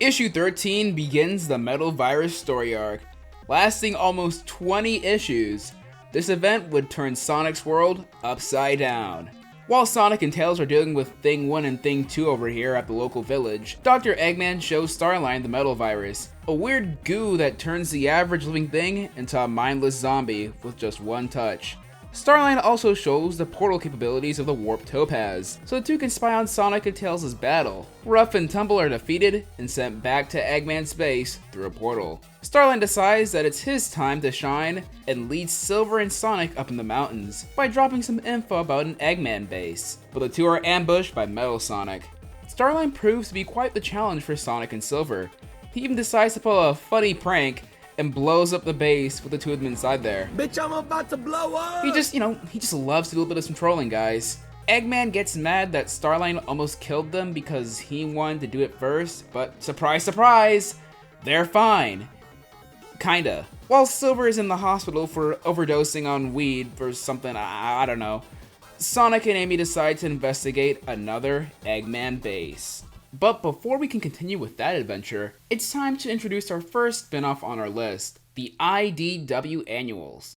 Issue 13 begins the Metal Virus story arc. Lasting almost 20 issues, this event would turn Sonic's world upside down. While Sonic and Tails are dealing with Thing 1 and Thing 2 over here at the local village, Dr. Eggman shows Starline the Metal Virus, a weird goo that turns the average living thing into a mindless zombie with just one touch. Starline also shows the portal capabilities of the Warp Topaz, so the two can spy on Sonic and Tails' battle. Ruff and Tumble are defeated and sent back to Eggman's base through a portal. Starline decides that it's his time to shine and leads Silver and Sonic up in the mountains by dropping some info about an Eggman base, but the two are ambushed by Metal Sonic. Starline proves to be quite the challenge for Sonic and Silver. He even decides to pull a funny prank and blows up the base with the two of them inside there. Bitch, I'm about to blow up! He just loves to do a little bit of some trolling, guys. Eggman gets mad that Starline almost killed them because he wanted to do it first, but surprise, surprise, they're fine. Kinda. While Silver is in the hospital for overdosing on weed or something, I don't know, Sonic and Amy decide to investigate another Eggman base. But before we can continue with that adventure, it's time to introduce our first spin-off on our list, the IDW Annuals.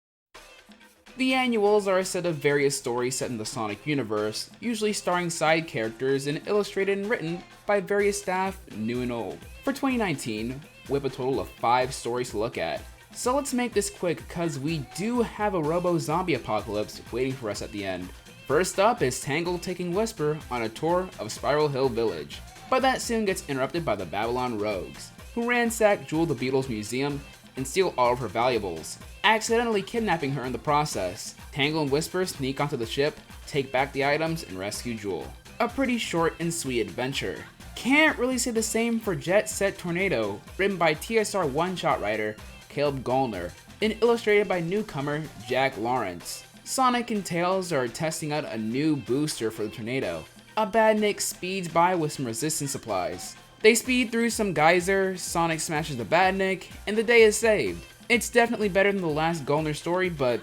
The Annuals are a set of various stories set in the Sonic universe, usually starring side characters and illustrated and written by various staff, new and old. For 2019, we have a total of 5 stories to look at. So let's make this quick cause we do have a robo-zombie apocalypse waiting for us at the end. First up is Tangle taking Whisper on a tour of Spiral Hill Village. But that soon gets interrupted by the Babylon Rogues, who ransack Jewel the Beetle's museum and steal all of her valuables, accidentally kidnapping her in the process. Tangle and Whisper sneak onto the ship, take back the items, and rescue Jewel. A pretty short and sweet adventure. Can't really say the same for Jet Set Tornado, written by TSR one-shot writer Caleb Gollner, and illustrated by newcomer Jack Lawrence. Sonic and Tails are testing out a new booster for the Tornado. A badnik speeds by with some resistance supplies. They speed through some geyser, Sonic smashes the badnik, and the day is saved. It's definitely better than the last Gollner story, but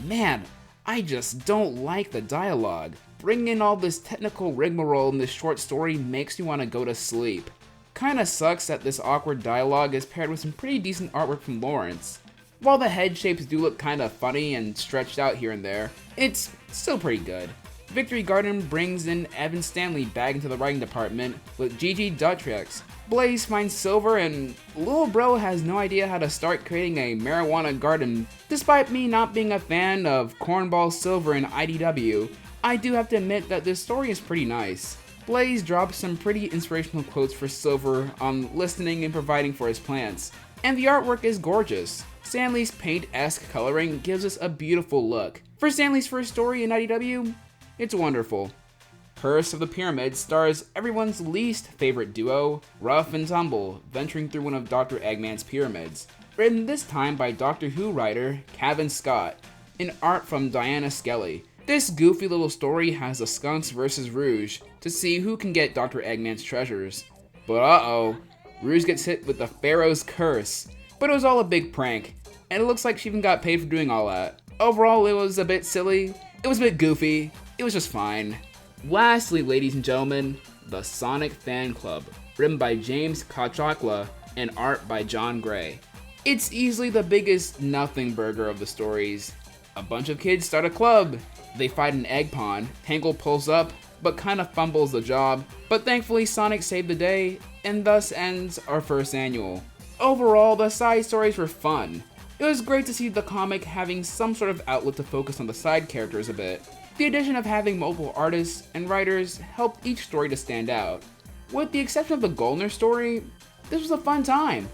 man, I just don't like the dialogue. Bringing in all this technical rigmarole in this short story makes me want to go to sleep. Kinda sucks that this awkward dialogue is paired with some pretty decent artwork from Lawrence. While the head shapes do look kinda funny and stretched out here and there, it's still pretty good. Victory Garden brings in Evan Stanley back into the writing department with Gigi Duttrex. Blaze finds Silver and Lil Bro has no idea how to start creating a marijuana garden. Despite me not being a fan of Cornball Silver and IDW, I do have to admit that this story is pretty nice. Blaze drops some pretty inspirational quotes for Silver on listening and providing for his plants, and the artwork is gorgeous. Stanley's paint-esque coloring gives us a beautiful look. For Stanley's first story in IDW, it's wonderful. Curse of the Pyramid stars everyone's least favorite duo, Ruff and Tumble, venturing through one of Dr. Eggman's pyramids. Written this time by Doctor Who writer Cavan Scott, and art from Diana Skelly. This goofy little story has the Skunks vs. Rouge to see who can get Dr. Eggman's treasures. But uh-oh, Rouge gets hit with the Pharaoh's Curse. But it was all a big prank, and it looks like she even got paid for doing all that. Overall, it was a bit silly, it was a bit goofy, it was just fine. Lastly, ladies and gentlemen, the Sonic Fan Club, written by James Kachakla and art by John Gray. It's easily the biggest nothing burger of the stories. A bunch of kids start a club, they fight an egg pond, Tangle pulls up, but kinda fumbles the job, but thankfully Sonic saved the day, and thus ends our first annual. Overall, the side stories were fun. It was great to see the comic having some sort of outlet to focus on the side characters a bit. The addition of having multiple artists and writers helped each story to stand out. With the exception of the Gollner story, this was a fun time.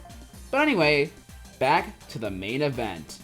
But anyway, back to the main event.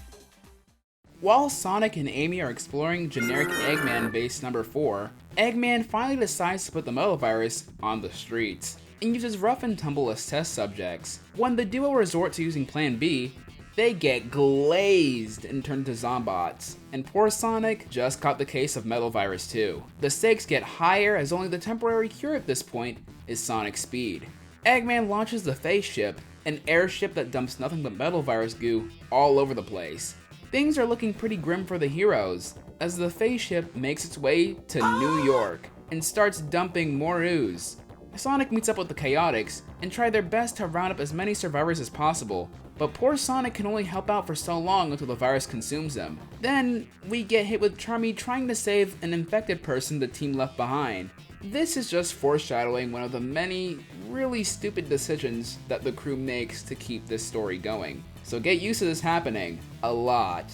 While Sonic and Amy are exploring generic Eggman base number 4, Eggman finally decides to put the Metal Virus on the streets, and uses Ruff and Tumble as test subjects. When the duo resort to using Plan B, they get glazed and turn into Zombots, and poor Sonic just caught the case of Metal Virus 2. The stakes get higher as only the temporary cure at this point is Sonic speed. Eggman launches the Face Ship, an airship that dumps nothing but Metal Virus goo all over the place. Things are looking pretty grim for the heroes, as the Face Ship makes its way to New York and starts dumping more ooze. Sonic meets up with the Chaotix and try their best to round up as many survivors as possible, but poor Sonic can only help out for so long until the virus consumes him. Then we get hit with Charmy trying to save an infected person the team left behind. This is just foreshadowing one of the many really stupid decisions that the crew makes to keep this story going. So get used to this happening a lot.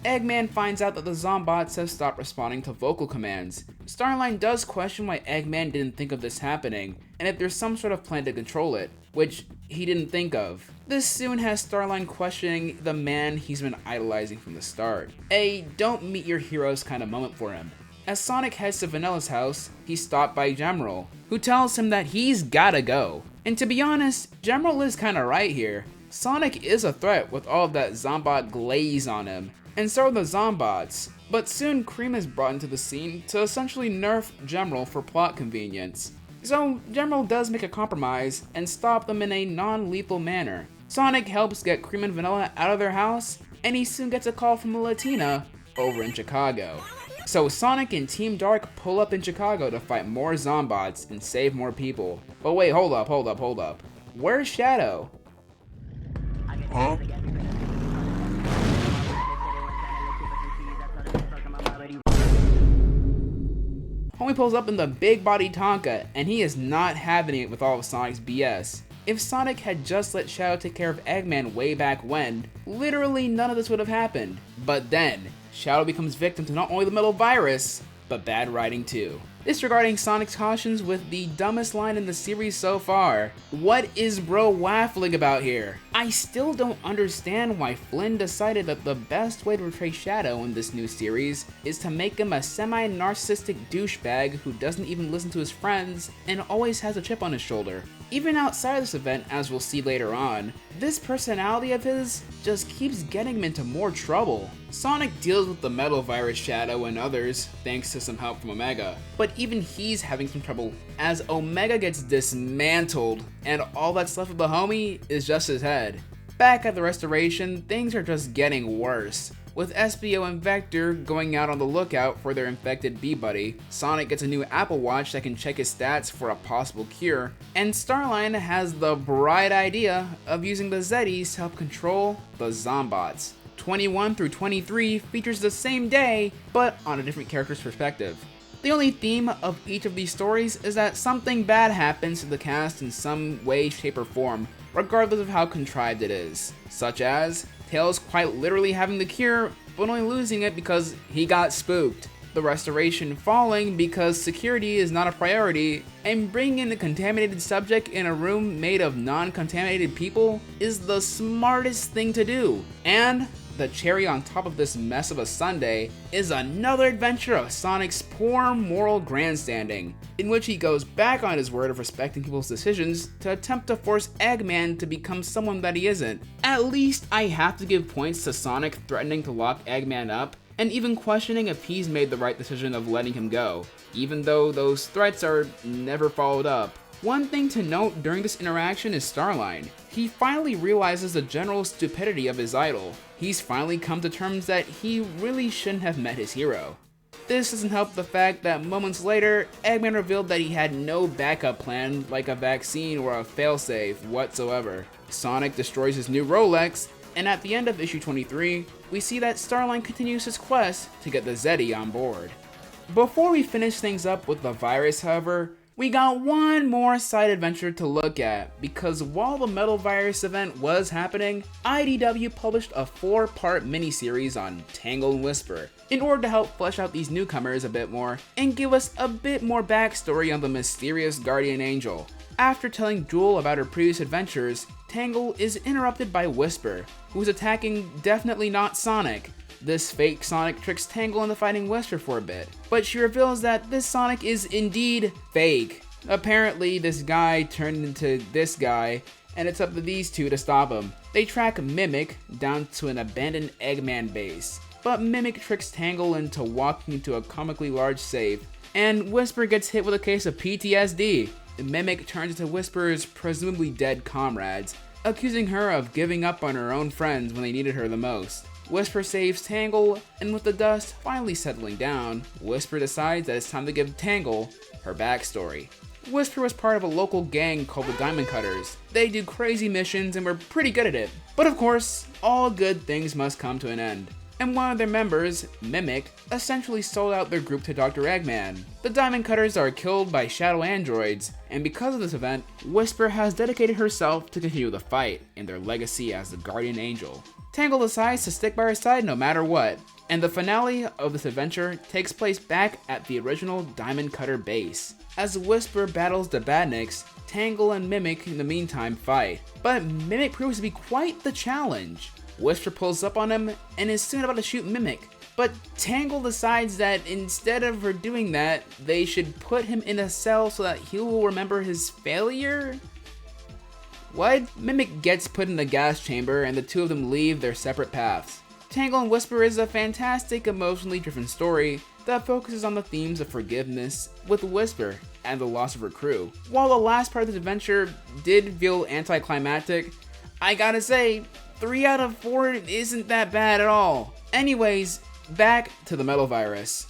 Eggman finds out that the Zombots have stopped responding to vocal commands. Starline does question why Eggman didn't think of this happening, and if there's some sort of plan to control it, which he didn't think of. This soon has Starline questioning the man he's been idolizing from the start. A don't meet your heroes kind of moment for him. As Sonic heads to Vanilla's house, he's stopped by Gemerald, who tells him that he's gotta go. And to be honest, Gemerald is kinda right here. Sonic is a threat with all of that Zombot glaze on him, and so are the Zombots. But soon Cream is brought into the scene to essentially nerf Gemerald for plot convenience. So Gemerald does make a compromise and stop them in a non-lethal manner. Sonic helps get Cream and Vanilla out of their house, and he soon gets a call from a Latina over in Chicago. So Sonic and Team Dark pull up in Chicago to fight more Zombots and save more people. But wait, hold up. Where's Shadow? Huh? Homie pulls up in the big body Tonka, and he is not having it with all of Sonic's BS. If Sonic had just let Shadow take care of Eggman way back when, literally none of this would have happened. But then, Shadow becomes victim to not only the metal virus, but bad writing too. Disregarding Sonic's cautions with the dumbest line in the series so far. What is bro waffling about here? I still don't understand why Flynn decided that the best way to portray Shadow in this new series is to make him a semi-narcissistic douchebag who doesn't even listen to his friends and always has a chip on his shoulder. Even outside of this event, as we'll see later on, this personality of his just keeps getting him into more trouble. Sonic deals with the metal virus Shadow and others thanks to some help from Omega, but even he's having some trouble as Omega gets dismantled and all that's left of the homie is just his head. Back at the Restoration, things are just getting worse. With SBO and Vector going out on the lookout for their infected B-Buddy, Sonic gets a new Apple Watch that can check his stats for a possible cure, and Starline has the bright idea of using the Zeddies to help control the Zombots. 21 through 23 features the same day, but on a different character's perspective. The only theme of each of these stories is that something bad happens to the cast in some way, shape, or form, regardless of how contrived it is, such as Tails quite literally having the cure, but only losing it because he got spooked, the Restoration falling because security is not a priority, and bringing in a contaminated subject in a room made of non-contaminated people is the smartest thing to do. And the cherry on top of this mess of a Sunday is another adventure of Sonic's poor moral grandstanding, in which he goes back on his word of respecting people's decisions to attempt to force Eggman to become someone that he isn't. At least I have to give points to Sonic threatening to lock Eggman up, and even questioning if he's made the right decision of letting him go, even though those threats are never followed up. One thing to note during this interaction is Starline. He finally realizes the general stupidity of his idol. He's finally come to terms that he really shouldn't have met his hero. This doesn't help the fact that moments later, Eggman revealed that he had no backup plan like a vaccine or a failsafe whatsoever. Sonic destroys his new Rolex, and at the end of issue 23, we see that Starline continues his quest to get the Zeddy on board. Before we finish things up with the virus, however, we got one more side adventure to look at, because while the Metal Virus event was happening, IDW published a 4-part miniseries on Tangle and Whisper, in order to help flesh out these newcomers a bit more, and give us a bit more backstory on the mysterious Guardian Angel. After telling Jewel about her previous adventures, Tangle is interrupted by Whisper, who is attacking definitely not Sonic. This fake Sonic tricks Tangle into fighting Whisper for a bit, but she reveals that this Sonic is indeed fake. Apparently, this guy turned into this guy, and it's up to these two to stop him. They track Mimic down to an abandoned Eggman base, but Mimic tricks Tangle into walking into a comically large safe, and Whisper gets hit with a case of PTSD. Mimic turns into Whisper's presumably dead comrades, accusing her of giving up on her own friends when they needed her the most. Whisper saves Tangle, and with the dust finally settling down, Whisper decides that it's time to give Tangle her backstory. Whisper was part of a local gang called the Diamond Cutters. They do crazy missions and were pretty good at it. But of course, all good things must come to an end. And one of their members, Mimic, essentially sold out their group to Dr. Eggman. The Diamond Cutters are killed by shadow androids, and because of this event, Whisper has dedicated herself to continue the fight in their legacy as the Guardian Angel. Tangle decides to stick by her side no matter what, and the finale of this adventure takes place back at the original Diamond Cutter base. As Whisper battles the Badniks, Tangle and Mimic in the meantime fight, but Mimic proves to be quite the challenge. Whisper pulls up on him and is soon about to shoot Mimic, but Tangle decides that instead of her doing that, they should put him in a cell so that he will remember his failure? What? Mimic gets put in the gas chamber and the two of them leave their separate paths. Tangle and Whisper is a fantastic, emotionally driven story that focuses on the themes of forgiveness with Whisper and the loss of her crew. While the last part of this adventure did feel anticlimactic, I gotta say, 3 out of 4 isn't that bad at all. Anyways, back to the Metal Virus.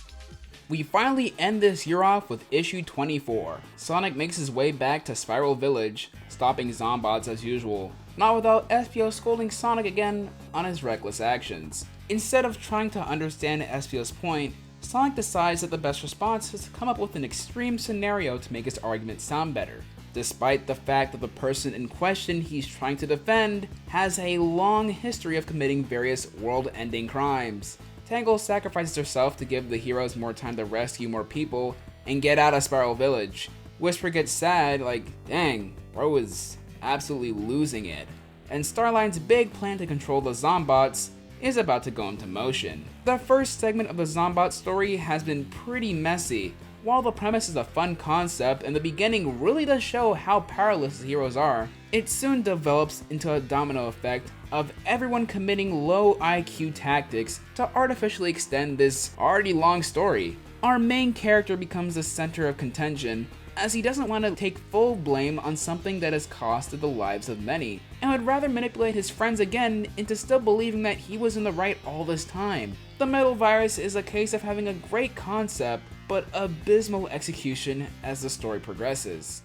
We finally end this year off with issue 24. Sonic makes his way back to Spiral Village, stopping Zombots as usual, not without Espio scolding Sonic again on his reckless actions. Instead of trying to understand Espio's point, Sonic decides that the best response is to come up with an extreme scenario to make his argument sound better, despite the fact that the person in question he's trying to defend has a long history of committing various world-ending crimes. Tangle sacrifices herself to give the heroes more time to rescue more people and get out of Spiral Village. Whisper gets sad, like, dang, bro is absolutely losing it. And Starline's big plan to control the Zombots is about to go into motion. The first segment of the Zombot story has been pretty messy. While the premise is a fun concept and the beginning really does show how powerless the heroes are, it soon develops into a domino effect of everyone committing low IQ tactics to artificially extend this already long story. Our main character becomes the center of contention, as he doesn't want to take full blame on something that has costed the lives of many, and would rather manipulate his friends again into still believing that he was in the right all this time. The Metal Virus is a case of having a great concept, but abysmal execution as the story progresses.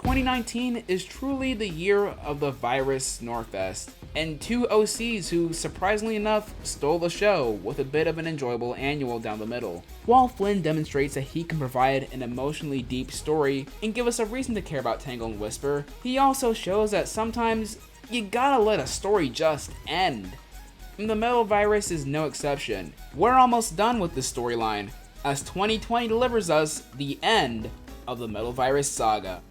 "2019 is truly the year of the Virus Snorfest, and 2 OCs who, surprisingly enough, stole the show with a bit of an enjoyable annual down the middle. While Flynn demonstrates that he can provide an emotionally deep story and give us a reason to care about Tangle and Whisper, he also shows that sometimes you gotta let a story just end. And the Metal Virus is no exception. We're almost done with this storyline, as 2020 delivers us the end of the Metal Virus saga.